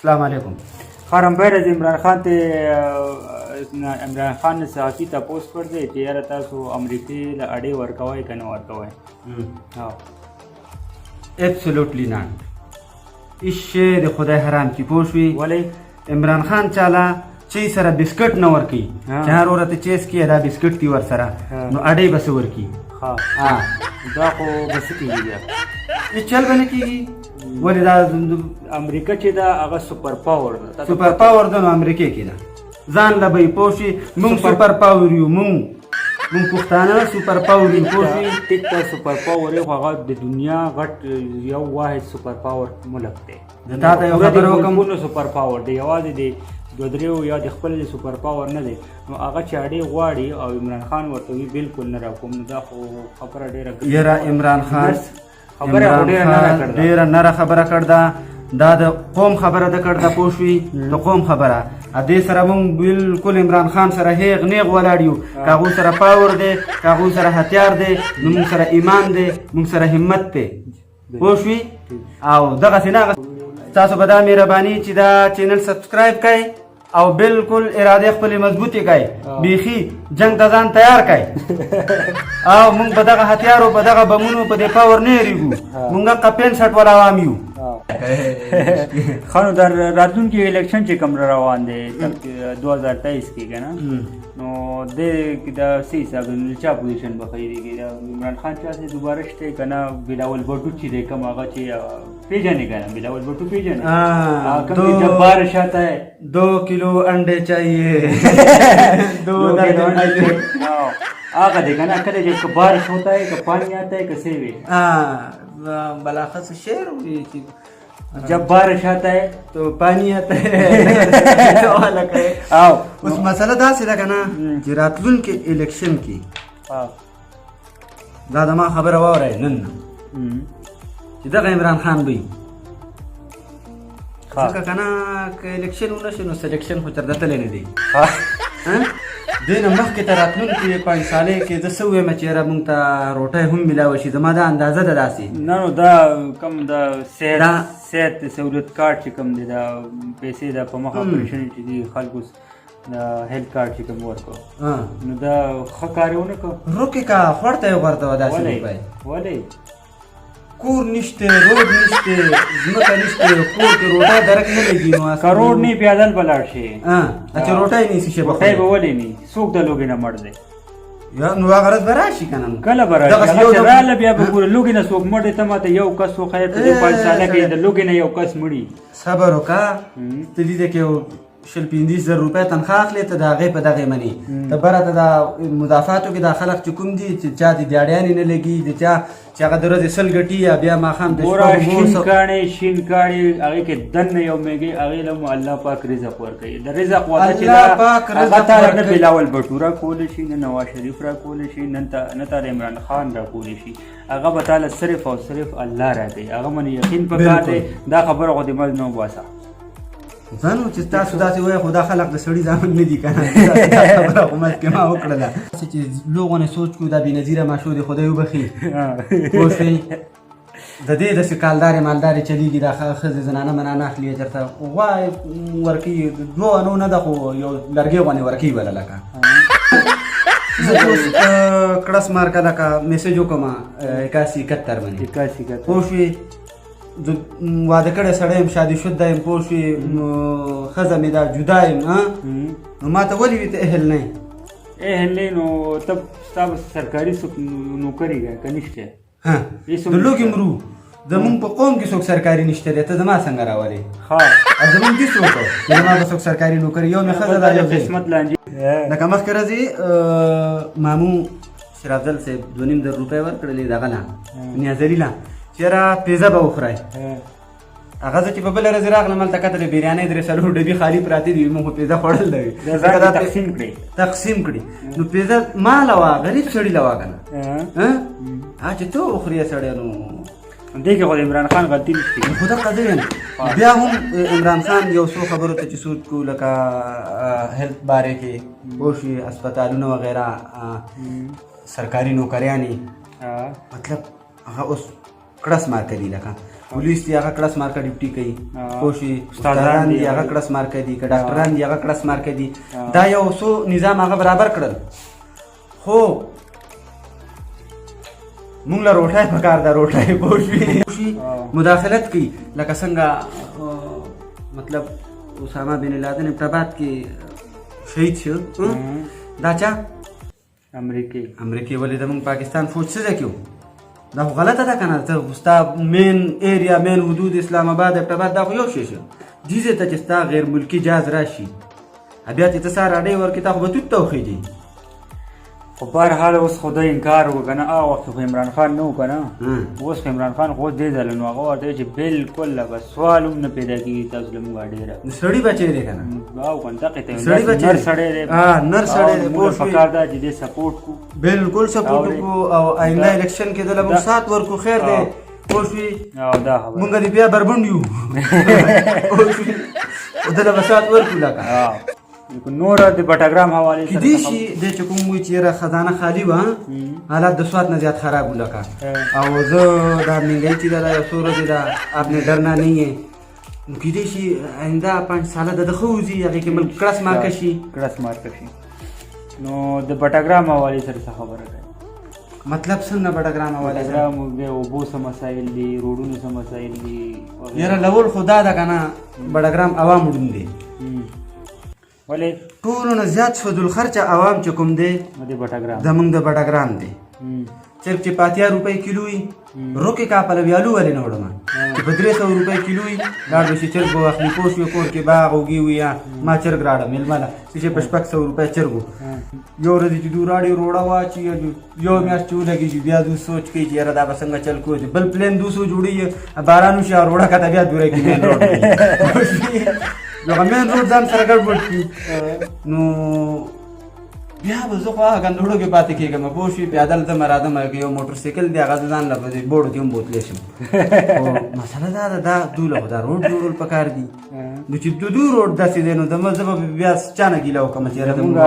السلام علیکم. خارم بیره عمران خان ته عمران خان صحافي تپوس کړ دی چې یاره تاسو امریکې له اډې ورکوئ که نه ورکوئ؟ absolutely not. هیڅ شی د خدای حرام چې پوه شوې. ولې عمران خان چاله چی سره بسکټ نه ورکوي چې هر ورته چیس کې دا بسکټ دي ورسره نو اډې به څه ورکوي؟ دا خو به څه کېږي بیا؟ هېڅ چل به نه کېږي. ولې دا امریکا چې ده هغه سوپر پاور ده. سوپر پاور ده نو امریکې کې ده ځان له به یې پوه شي موږ سوپر پاور یو موږ پښتانه سوپر پاور یو پوه شي. ټیک ته سوپر پاور یې خو هغه د دنیا غټ یو واحد سوپر پاور ملک دی. د تا ته یو خبره وکړم سوپر پاور دی یوازې دی دو دریو یا د خپل سوپر پاور نه دی نو هغه چې اډې غواړي او عمران خان ورته وي بالکل نه راکوم نو دا خو خبره ډېره یاره عمران خان ډېره نره خبره کړ ده. دا د قوم خبره ده کړ ده پوه شوې د قوم خبره دې سره مونږ بالکل عمران خان سره هیغ نیغ ولاړ یو. که هغوی سره پاور دی که هغوی سره هتیار دی نو مونږ سره ایمان دی مونږ سره همت دی پوه شوې. او دغسې نه تاسو به دا مهرباني چې دا چینل سبسکرایب کړئ او بالکل اراده خپلې مضبوطې کړئ بیخي جنګ ته ځان تیار کړئ او موږ په دغه هتیارو په دغه بمونو په دې پاور نه هېرېږو موږ هغه پین سټ والا عوام یو. ښه نو دا راتلونکي الیکشن چې کوم روان دی 2023 کې که نه نو دې کې دا څه حساب دی چا پوزیشن به خیریږي د عمران خان چاسې دوباره شته که نه بلاول بټو چې دی کوم هغه چې پیژنې که نه بلاول بټو پیژنې کوم چې جبار شاته ہے 2 کلو انڈے چاہیے 2 درجن انڈے آگا دیکھا نا کدے جب بارش ہوتا ہے کہ پانی آتا ہے کہ سیوے بلاخص شعر ہوئی جب بارش آتا ہے تو پانی آتا ہے. اوس مسله داسې ده که نه چې راتلونکي الیکشن کې دا زما خبره واورئ نن چې دغه عمران خان به ځکه که نه که الیکشن ونه شي نو سلیکشن خو چېرته تللی نه دی. دې نه مخکې ته راتلونکي 5 سالې کې زه څه ووایم چې یاره مونږ ته روټۍ هم میلاوه شي زما دا اندازه ده داسې. نه نو دا کوم دا صحت سهولت کارت چې کوم دی دا پیسې دا په مخ اپریشن چې دي خلکو دا هیلث کارت چې کوم ورکړو نو دا ښه کار یې ونه کړو. روکې که خوړ ته یې غورته وه داسې روپۍ ولې کور نشته روډ نشته ځمکه نشته کور کې روټۍ درک نه لګي نو کروڑ نه پیادل به لاړ شي چې روټۍ نه شي روټۍ به ولې نه څوک د لوګي نه مړ دی یا نو هغه ورځ به راشي که نه کله به راشي راله بیا به ګوره لوګي نه څوک مړ دی ته ماته یو کس وښیه په دې 5 ساله کې د لوګي نه یو کس مړي صبر وکړه ته دې کې 50,000 روپۍ تنخواه اخلې ته د هغې په دغې منې ته بره ته دا مضافاتو کې دا خلک چې کوم دي چې چا د دیاړیانې نه لګي د چا چې هغه د ورځې 100 ګټي یا بیا ماښام د شین کاڼې هغې کې دننه یو میږي هغې له مو الله پاک رزق ورکوي د رزق واده چې هغه تا نه بلاول بټو را کولی شي نه نواز شریف را کولی شي نه تا د عمران خان را کولی شي هغه به تاله صرف او صرف الله راکوي هغه من یقین پکار دی دا خبره خو د مز نه وباسه ځانو چې تاسو داسې وایئ خو دا خلک د سړي زامن نه دي که نه خبره خو مخکې ما وکړله چې لوغونې سوچ کړو دا بېنظیره ماشو دی خدای وبخي پوه شوې د دې داسې کالدارې مالدارې چلیږي دا ښځې زنانه منانه اخلي چېرته غوا ورکوي 2 انو نه ده خو یو لرګې غوندې ورکوي بله لکه زه اوس کړس مارکه لکه میسج وکړم 8171 باندې پوه شوې واده کړی سړی یم شادي شده یم پوه شوې ښځه مې دا جدا یم نو ما ته ولې وي ته اهل نه یې اهل نه نو ته ستا به سرکاري څوک نوکري دی که نشته د لوږې مرو زمونږ په قوم کې څوک سرکاري نشته دی ته زما څنګه راولې زمونږ دې څوک زما به څوک سرکاري نوکري یو مې ښځه دا یو قسمت لانجې لکه مخکې ورځې مامو شرافزل صاحب 2.5 روپۍ ورکړلې دغه نه نیازري له چېره پیزه به وخورئ هغه زه چې په بله ورځې راغلم هلته کتلې بریانۍ 3-4 ډبي خالي پراتې دي مونږ خو پیزه خوړل دی تقسیم کړي نو پیزه ما له وه غریب سړي له وه که نه چې ته وخورې سړی نو دې کې خو د عمران خان غلطي نشته خو دقه زه یم بیا هم عمران خان یو څو خبرو ته چې سوچ کړو لکه هیلث باره کې پوه شوې هسپتالونه وغیره سرکاري نوکریانې مطلب هغه اوس کړس مار کوي لکه پولیس دی هغه کړس مارکه ډیوټي کوي پوه شوې استادان استادان دي دي هغه کړس مارکه دي که ډاکټران دي هغه کړس مارکه دي دا یو څو نظام هغه برابر کړل خو مونږ له روټۍ پکار ده روټۍ پوه شوې مداخلت کوي لکه څنګه مطلب اسامه بن لادن ابتابات کې شهید شو دا چا امریکې ولې د موږ پاکستان فوج څه ځای کې و دا خو غلطه ده که نه ته ستا مین ایریا مین حدود اسلام آباد ابتابات دا خو یو شی شو دې ځای ته چې ستا غیر ملکي جاز راشي بیا چې ته ستا راډۍ ورکړې تا خو به توت ته وخېږي خو بهرحال اوس خو ده انکار وکړه که نه هغه وخت خو عمران خان نه و که نه اوس خو عمران خان خو اوس دې ځله نو هغه ورته چې بالکل لکه سوال هم نه پیدا کېږي تاسو له موږ ډېره سړي بچی دی که نه او که نه دقې ته سړي بچی نر سړی دی نر سړی دی موږ پکار ده چې دې سپورټ کړو بالکل سپورټ وکړو او آینده الیکشن کې دله موږ سات ورکړو خیر دی پوه شوې دا خبره مونږ دې بیا بربنډ یو دله به سات ورکړو لکه نور د بټاګرام حوالې سره کېدای شي دی چې کوم وایي چې یاره خزانه خالي وه حالات د سوات نه زیات خراب وو لکه او زه دا مهنګۍ چې ده دا یو څو ورځې ده آپ نے ڈرنا نہیں ہے کېدای شي آینده 5 ساله د ده ښه وځي هغې کې ملک کړس مارکه شي نو د بټاګرام حوالې سره څه خبره کوي مطلب څنګه بټاګرام حوالې سره اوبو څه مسایل دي روډونو څه مسایل دي یاره لول خو دا ده که نه بټاګرام عوام وړون دی ولې ټولو نه زیات فضل خرچه عوام چې کوم دی زمونږ د بټاګرام دی صرف چې 50 روپۍ کیلو وي روکې کا پلویالو ولې نه وړم چې په 300 روپۍ کیلو وي لاړ به شي چرګ به واخلي پوه شوې کور کې باغ اوږې وي یا ما چرګ راړه مېلمه له چې په 600 روپۍ چرګ و یو ورځ چې دوی راړې روړه واچي یو میاشت چې ولګېږي بیا دوی سوچ کوي چې یاره دا به څنګه چل کوي بل پلین 200 جوړېږي باران وشي او روړه کته بیا دوره کې مین روډ دغه مین روډ ځان سره ګډوډ کړي نو بیا به زه خو هغه ګندوړو کې پاتې کېږم پوه شوې پیادل ځم راځم یو موټر سایکل دی هغه زه ځان له بوړو کې هم بوتلی شم خو مسله دا ده دا دوی له خو دا روډ جوړول پکار دي نو چې دوی روډ داسې دی نو زه به بیا چا نه ګیله وکړم چې یاره